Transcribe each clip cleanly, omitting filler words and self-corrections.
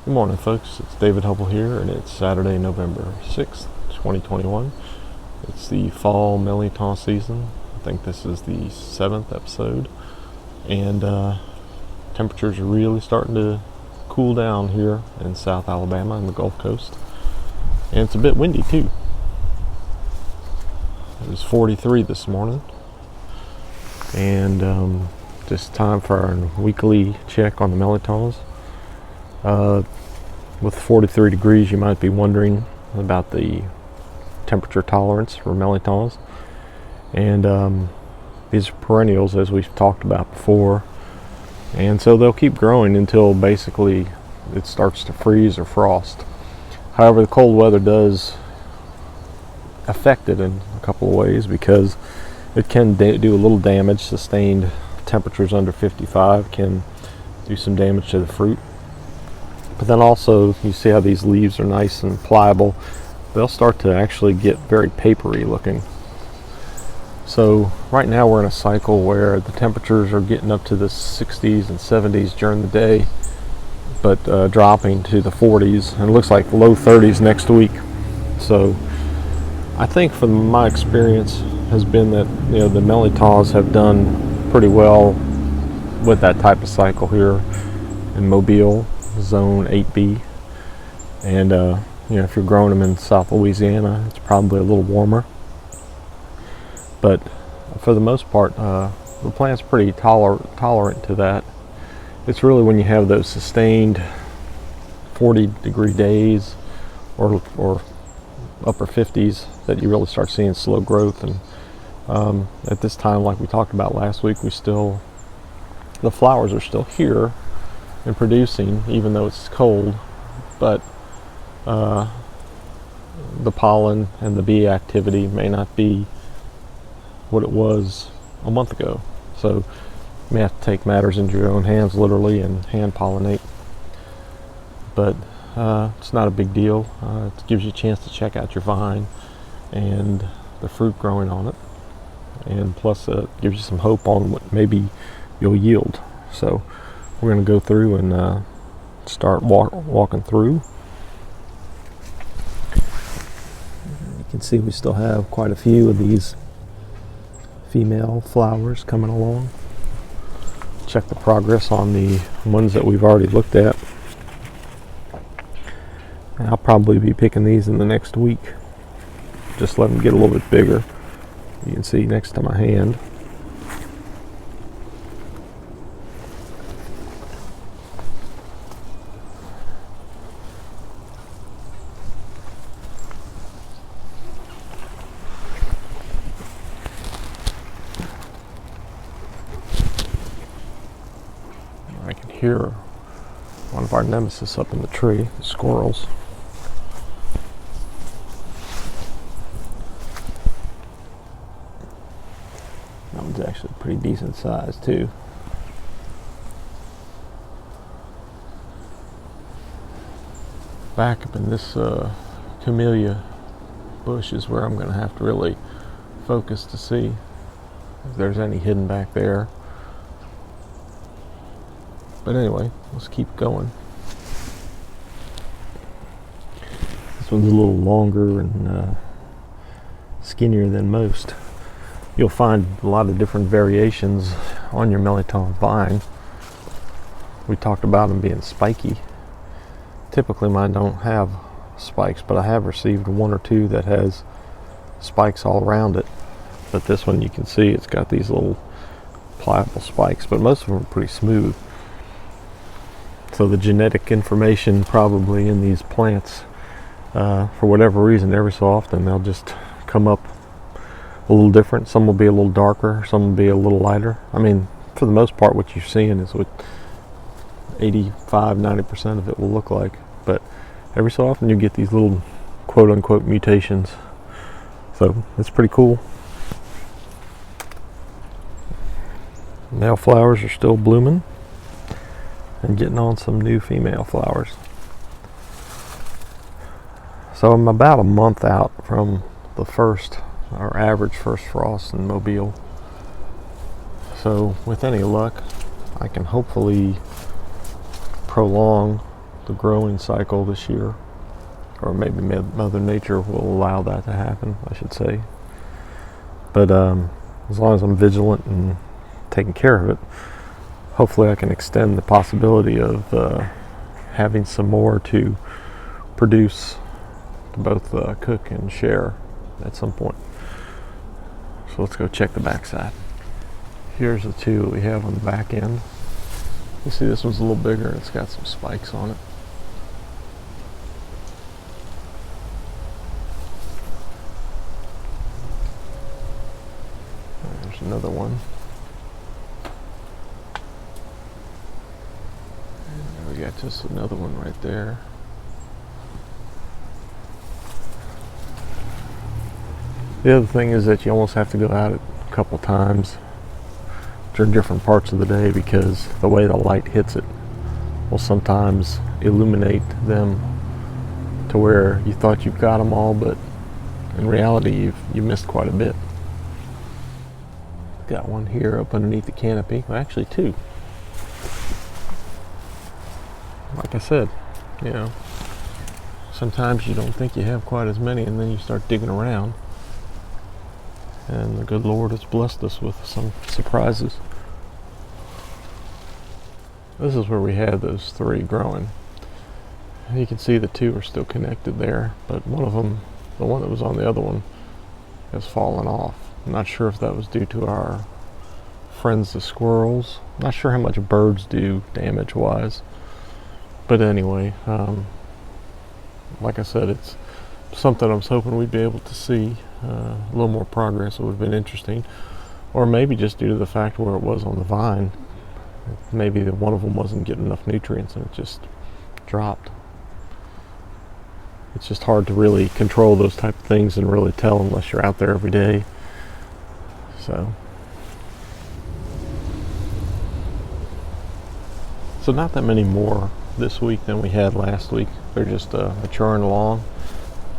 Good morning, folks. It's David Hubbell here, and it's Saturday, November 6th, 2021. It's the Fall Mirliton season. I think this is the 7th episode, and temperatures are really starting to cool down here in South Alabama and the Gulf Coast, and it's a bit windy too. It was 43 this morning, and just time for our weekly check on the Mirlitons. With 43 degrees, you might be wondering about the temperature tolerance for Mirlitons. And these are perennials, as we've talked about before. And so they'll keep growing until basically it starts to freeze or frost. However, the cold weather does affect it in a couple of ways, because it can do a little damage. Sustained temperatures under 55 can do some damage to the fruit. But then also, you see how these leaves are nice and pliable. They'll start to actually get very papery looking. So right now we're in a cycle where the temperatures are getting up to the 60s and 70s during the day, but dropping to the 40s, and it looks like low 30s next week. So I think from my experience has been that the Mirlitons have done pretty well with that type of cycle here in Mobile, Zone 8B, and if you're growing them in South Louisiana, it's probably a little warmer. But for the most part, the plant's pretty tolerant to that. It's really when you have those sustained 40-degree days or upper 50s that you really start seeing slow growth. And at this time, like we talked about last week, the flowers are still here and producing, even though it's cold, but the pollen and the bee activity may not be what it was a month ago. So you may have to take matters into your own hands, literally, and hand pollinate. But it's not a big deal. It gives you a chance to check out your vine and the fruit growing on it, and plus it gives you some hope on what maybe you'll yield. So we're going to go through and start walking through. You can see we still have quite a few of these female flowers coming along. Check the progress on the ones that we've already looked at. And I'll probably be picking these in the next week. Just let them get a little bit bigger. You can see next to my hand. I can hear one of our nemesis up in the tree, the squirrels. That one's actually pretty decent size too. Back up in this camellia bush is where I'm going to have to really focus to see if there's any hidden back there. But anyway, let's keep going. This one's a little longer and skinnier than most. You'll find a lot of different variations on your Mirliton vine. We talked about them being spiky. Typically mine don't have spikes, but I have received one or two that has spikes all around it. But this one, you can see it's got these little pliable spikes, but most of them are pretty smooth. So the genetic information probably in these plants, for whatever reason, every so often they'll just come up a little different. Some will be a little darker, some will be a little lighter. I mean, for the most part, what you're seeing is what 85-90% of it will look like. But every so often you get these little quote-unquote mutations. So it's pretty cool. Male flowers are still blooming and getting on some new female flowers. So I'm about a month out from the first, our average first frost in Mobile. So with any luck, I can hopefully prolong the growing cycle this year, or maybe Mother Nature will allow that to happen, I should say. But as long as I'm vigilant and taking care of it, hopefully I can extend the possibility of having some more to produce to both cook and share at some point. So let's go check the backside. Here's the two that we have on the back end. You see this one's a little bigger. It's got some spikes on it. There's another one. And we got just another one right there. The other thing is that you almost have to go out a couple times during different parts of the day, because the way the light hits it will sometimes illuminate them to where you thought you've got them all, but in reality you missed quite a bit. Got one here up underneath the canopy. Well, actually two. Like I said, you know, sometimes you don't think you have quite as many, and then you start digging around. And the good Lord has blessed us with some surprises. This is where we had those three growing. You can see the two are still connected there, but one of them, the one that was on the other one, has fallen off. I'm not sure if that was due to our friends the squirrels. I'm not sure how much birds do damage-wise. But anyway, like I said, it's something I was hoping we'd be able to see a little more progress. It would have been interesting, or maybe just due to the fact where it was on the vine, maybe one of them wasn't getting enough nutrients and it just dropped. It's just hard to really control those type of things and really tell unless you're out there every day. So not that many more this week than we had last week. They're just maturing along.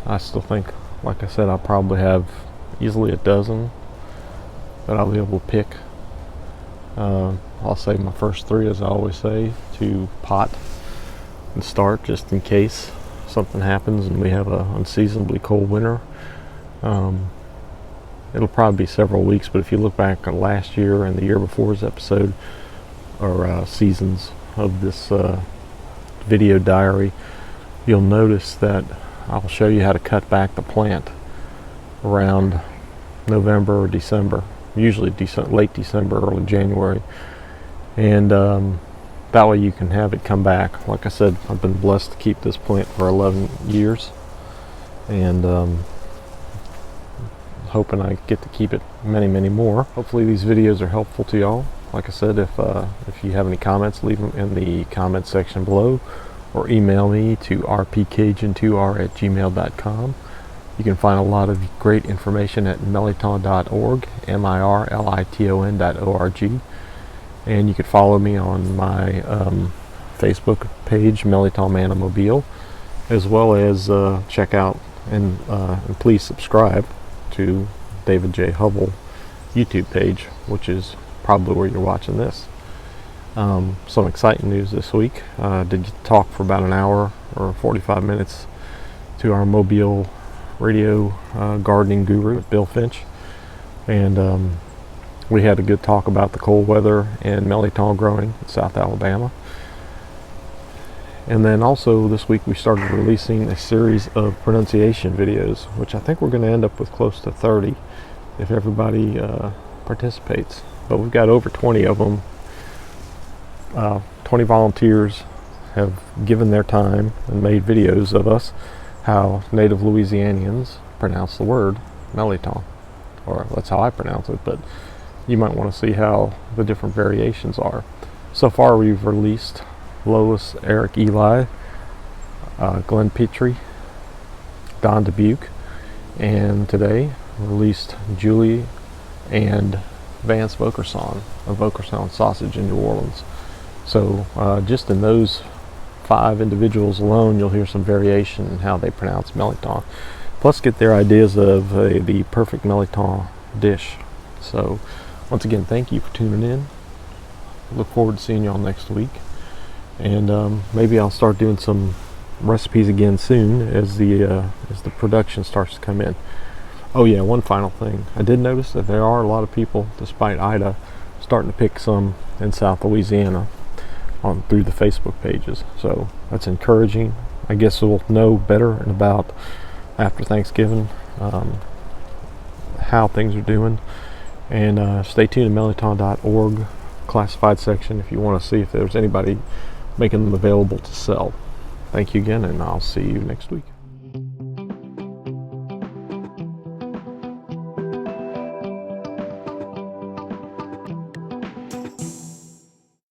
I still think, like I said, I'll probably have easily a dozen that I'll be able to pick. I'll save my first three, as I always say, to pot and start, just in case something happens and we have an unseasonably cold winter. It'll probably be several weeks, but if you look back on last year and the year before's episode, or seasons of this video diary, you'll notice that I'll show you how to cut back the plant around November or December, usually late December, early January, and that way you can have it come back. Like I said, I've been blessed to keep this plant for 11 years, and hoping I get to keep it many more. Hopefully these videos are helpful to y'all. Like I said, if you have any comments, leave them in the comment section below, or email me to rpcajun2r@gmail.com. You can find a lot of great information at mirliton.org, mirliton.org, and you can follow me on my Facebook page, Mirliton Manamobile, as well as check out and please subscribe to David J. Hubbell YouTube page, which is probably where you're watching this. Some exciting news this week. Did talk for about an hour or 45 minutes to our Mobile radio gardening guru, Bill Finch, and we had a good talk about the cold weather and Mirliton growing in South Alabama. And then also this week we started releasing a series of pronunciation videos, which I think we're going to end up with close to 30 if everybody participates. But we've got over 20 of them. 20 volunteers have given their time and made videos of us how native Louisianians pronounce the word Mirliton, or that's how I pronounce it, but you might want to see how the different variations are. So far we've released Lois, Eric Eli, Glenn Petrie, Don Dubuque, and today released Julie and Vance Vokerson of Vokerson Sausage in New Orleans. So just in those 5 individuals alone, you'll hear some variation in how they pronounce Mirliton. Plus get their ideas of the perfect Mirliton dish. So once again, thank you for tuning in. Look forward to seeing y'all next week. And maybe I'll start doing some recipes again soon as the production starts to come in. Oh yeah, one final thing. I did notice that there are a lot of people, despite Ida, starting to pick some in South Louisiana through the Facebook pages. So that's encouraging. I guess we'll know better in about after Thanksgiving how things are doing. And stay tuned to Mirliton.org classified section if you want to see if there's anybody making them available to sell. Thank you again, and I'll see you next week.